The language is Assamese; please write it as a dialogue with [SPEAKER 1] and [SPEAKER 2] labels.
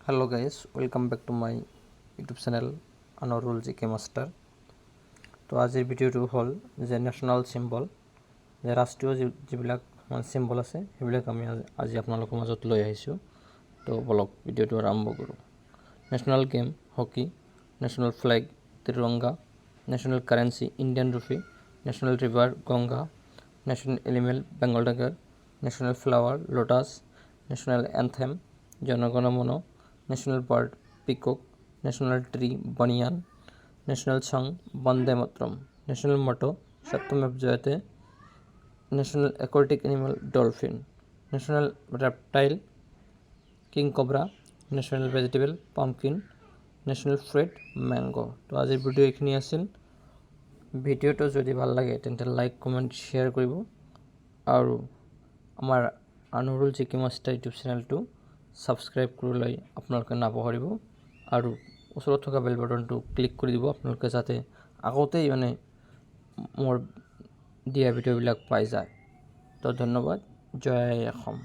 [SPEAKER 1] Hello guys, welcome back to my YouTube channel Anorul GK Master. তো আজিৰ ভিডিঅ'টো হ'ল যে নেশ্যনেল চিম্বল যে ৰাষ্ট্ৰীয় যিবিলাক চিম্বল আছে সেইবিলাক আমি আজি আপোনালোকৰ মাজত লৈ আহিছোঁ। তো বলক ভিডিঅ'টো আৰম্ভ কৰোঁ। National game hockey, national flag Tiranga, national currency Indian rupee, national river Ganga, national animal Bengal tiger, national flower lotus, national anthem Janagana Mana, national bird peacock, national tree banyan, national song Vande Mataram, national motto Satyameva Jayate, national aquatic animal dolphin, national reptile king cobra, national vegetable pumpkin, national fruit mango. তো আজিৰ ভিডিঅ' এইখিনি আছিল। ভিডিঅ'টো যদি ভাল লাগে তেন্তে লাইক কমেণ্ট শ্বেয়াৰ কৰিব আৰু আমাৰ আনোৰুল জিকে মাষ্টাৰ ইউটিউব চেনেলটো ছাবস্ক্ৰাইব কৰিবলৈ আপোনালোকে নাপাহৰিব আৰু ওচৰত থকা বেল বাটনটো ক্লিক কৰি দিব আপোনালোকে যাতে আগতেই মোৰ দিয়া ভিডিঅ'বিলাক পাই যায়। তো ধন্যবাদ। জয় অসম।